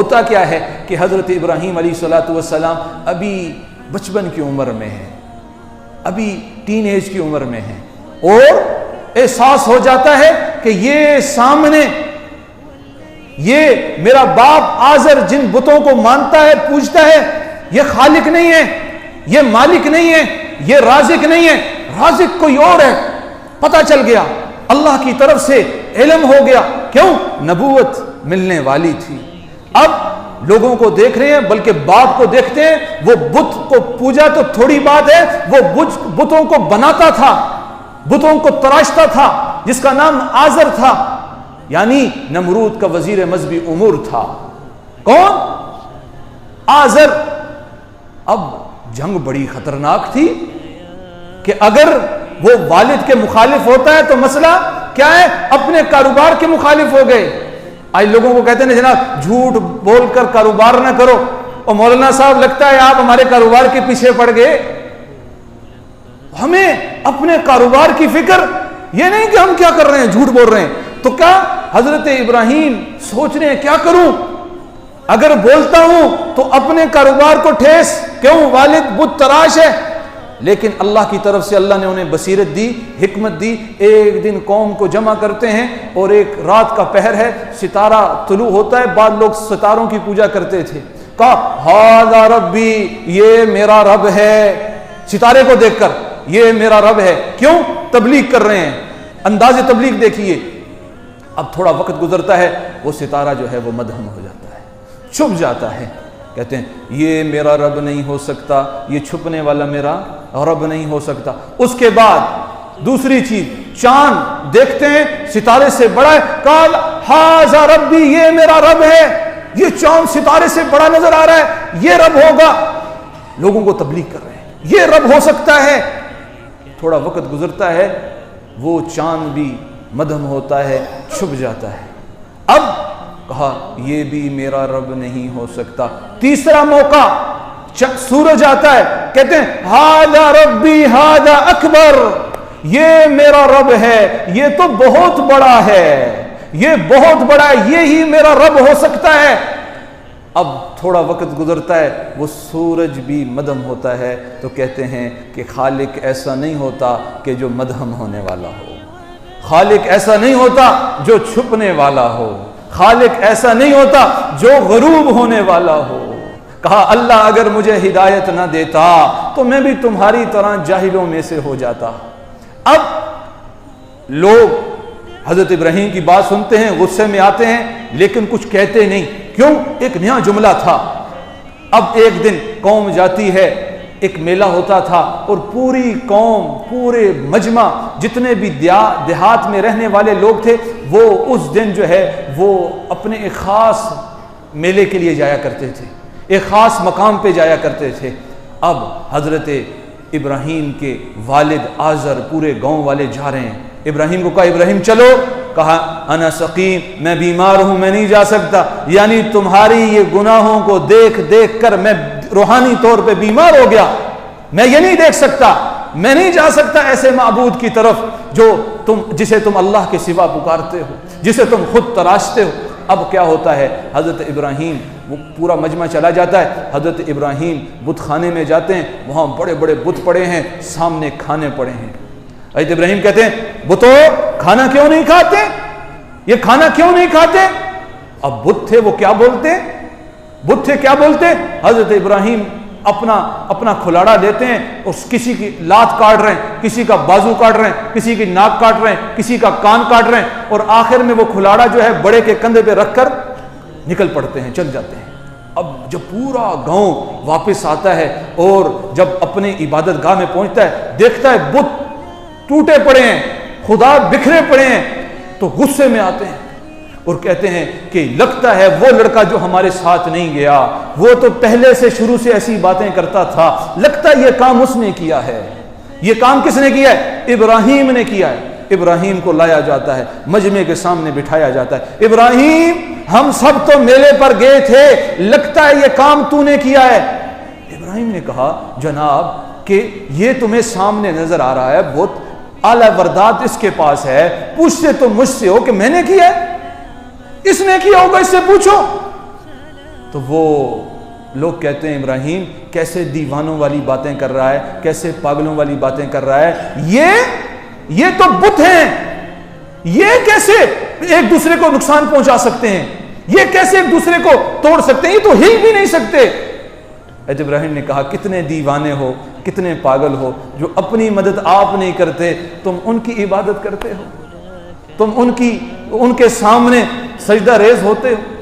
ہوتا کیا ہے کہ حضرت ابراہیم علیہ الصلوۃ والسلام ابھی بچپن کی عمر میں ہیں، ابھی ٹین ایج کی عمر میں ہیں، اور احساس ہو جاتا ہے کہ یہ سامنے یہ میرا باپ آزر جن بتوں کو مانتا ہے، پوجتا ہے، یہ خالق نہیں ہے، یہ مالک نہیں ہے، یہ رازق نہیں ہے، رازق کوئی اور ہے۔ پتہ چل گیا، اللہ کی طرف سے علم ہو گیا، کیوں؟ نبوت ملنے والی تھی۔ اب لوگوں کو دیکھ رہے ہیں، بلکہ باپ کو دیکھتے ہیں، وہ بت کو پوجا تو تھوڑی بات ہے، وہ بتوں کو بناتا تھا، بتوں کو تراشتا تھا، جس کا نام آزر تھا، یعنی نمرود کا وزیر مذہبی امور تھا۔ کون؟ آزر۔ اب جنگ بڑی خطرناک تھی کہ اگر وہ والد کے مخالف ہوتا ہے تو مسئلہ کیا ہے؟ اپنے کاروبار کے مخالف ہو گئے۔ آج لوگوں کو کہتے ہیں جناب جھوٹ بول کر کاروبار نہ کرو، اور مولانا صاحب لگتا ہے آپ ہمارے کاروبار کے پیچھے پڑ گئے۔ ہمیں اپنے کاروبار کی فکر، یہ نہیں کہ ہم کیا کر رہے ہیں، جھوٹ بول رہے ہیں۔ تو کیا حضرت ابراہیم سوچ رہے ہیں کیا کروں؟ اگر بولتا ہوں تو اپنے کاروبار کو ٹھیس، کیوں؟ والد بت تراش ہے۔ لیکن اللہ کی طرف سے اللہ نے انہیں بصیرت دی، حکمت دی۔ ایک دن قوم کو جمع کرتے ہیں، اور ایک رات کا پہر ہے، ستارہ طلوع ہوتا ہے، بعض لوگ ستاروں کی پوجا کرتے تھے۔ کہا ھذا ربی، یہ میرا رب ہے۔ ستارے کو دیکھ کر یہ میرا رب ہے۔ کیوں؟ تبلیغ کر رہے ہیں، انداز تبلیغ دیکھیے۔ اب تھوڑا وقت گزرتا ہے، وہ ستارہ جو ہے وہ مدھم ہو جاتا ہے، چھپ جاتا ہے۔ کہتے ہیں یہ میرا رب نہیں ہو سکتا، یہ چھپنے والا میرا رب نہیں ہو سکتا۔ اس کے بعد دوسری چیز، چاند دیکھتے ہیں، ستارے سے بڑا ہے، قال ھذا ربی، یہ میرا رب ہے، یہ چاند ستارے سے بڑا نظر آ رہا ہے، یہ رب ہوگا۔ لوگوں کو تبلیغ کر رہے ہیں یہ رب ہو سکتا ہے۔ تھوڑا وقت گزرتا ہے، وہ چاند بھی مدھم ہوتا ہے، چھپ جاتا ہے۔ اب کہا یہ بھی میرا رب نہیں ہو سکتا۔ تیسرا موقع، سورج آتا ہے، کہتے ہیں ھذا ربی ھذا اکبر، یہ میرا رب ہے، یہ تو بہت بڑا ہے، یہ بہت بڑا ہے، یہی میرا رب ہو سکتا ہے۔ اب تھوڑا وقت گزرتا ہے، وہ سورج بھی مدھم ہوتا ہے، تو کہتے ہیں کہ خالق ایسا نہیں ہوتا کہ جو مدھم ہونے والا ہو، خالق ایسا نہیں ہوتا جو چھپنے والا ہو، خالق ایسا نہیں ہوتا جو غروب ہونے والا ہو۔ کہا اللہ اگر مجھے ہدایت نہ دیتا تو میں بھی تمہاری طرح جاہلوں میں سے ہو جاتا۔ اب لوگ حضرت ابراہیم کی بات سنتے ہیں، غصے میں آتے ہیں، لیکن کچھ کہتے نہیں۔ کیوں؟ ایک نیا جملہ تھا۔ اب ایک دن قوم جاتی ہے، ایک میلہ ہوتا تھا، اور پوری قوم، پورے مجمع، جتنے بھی دیہات میں رہنے والے لوگ تھے، وہ اس دن جو ہے وہ اپنے ایک خاص میلے کے لیے جایا کرتے تھے، ایک خاص مقام پہ جایا کرتے تھے۔ اب حضرت ابراہیم کے والد آزر، پورے گاؤں والے جا رہے ہیں۔ ابراہیم کو کہا ابراہیم چلو، کہا انا سقیم، میں بیمار ہوں، میں نہیں جا سکتا، یعنی تمہاری یہ گناہوں کو دیکھ دیکھ کر میں روحانی طور پہ بیمار ہو گیا، میں یہ نہیں دیکھ سکتا، میں نہیں جا سکتا ایسے معبود کی طرف جسے تم اللہ کے سوا پکارتے ہو، جسے تم خود تراشتے ہو۔ اب کیا ہوتا ہے، حضرت ابراہیم، وہ پورا مجمع چلا جاتا ہے، حضرت ابراہیم بت خانے میں جاتے ہیں، وہاں بڑے بڑے بت پڑے ہیں، سامنے کھانے پڑے ہیں۔ حضرت ابراہیم کہتے ہیں بتو کھانا کیوں نہیں کھاتے، یہ کھانا کیوں نہیں کھاتے؟ اب بت تھے، وہ کیا بولتے، بت تھے کیا بولتے؟ حضرت ابراہیم اپنا کھلاڑا دیتے ہیں، اور کسی کی لات کاٹ رہے ہیں، کسی کا بازو کاٹ رہے ہیں، کسی کی ناک کاٹ رہے ہیں، کسی کا کان کاٹ رہے ہیں، اور آخر میں وہ کھلاڑا جو ہے بڑے کے کندھے پہ رکھ کر نکل پڑتے ہیں، چل جاتے ہیں۔ اب جب پورا گاؤں واپس آتا ہے اور جب اپنے عبادت گاہ میں پہنچتا ہے، دیکھتا ہے بت ٹوٹے پڑے ہیں، خدا بکھرے پڑے ہیں، تو غصے میں آتے ہیں اور کہتے ہیں کہ لگتا ہے وہ لڑکا جو ہمارے ساتھ نہیں گیا، وہ تو پہلے سے شروع سے ایسی باتیں کرتا تھا، لگتا ہے یہ کام اس نے کیا ہے۔ یہ کام کس نے کیا ہے؟ ابراہیم نے کیا ہے۔ ابراہیم کو لایا جاتا ہے، مجمع کے سامنے بٹھایا جاتا ہے، ابراہیم ہم سب تو میلے پر گئے تھے، لگتا ہے یہ کام تو نے کیا ہے۔ ابراہیم نے کہا جناب کہ یہ تمہیں سامنے نظر آ رہا ہے، بہت اعلی وردات اس کے پاس ہے، پوچھتے تو مجھ سے ہو کہ میں نے کیا ہے، اس نے کیا ہوگا، اس سے پوچھو۔ تو وہ لوگ کہتے ہیں ابراہیم کیسے دیوانوں والی باتیں کر رہا ہے، کیسے پاگلوں والی باتیں کر رہا ہے، یہ تو بت ہیں، یہ کیسے ایک دوسرے کو نقصان پہنچا سکتے ہیں، یہ کیسے ایک دوسرے کو توڑ سکتے ہیں، یہ تو ہل بھی نہیں سکتے۔ حضرت ابراہیم نے کہا کتنے دیوانے ہو، کتنے پاگل ہو، جو اپنی مدد آپ نہیں کرتے، تم ان کی عبادت کرتے ہو، تم ان کے سامنے سجدہ ریز ہوتے ہو۔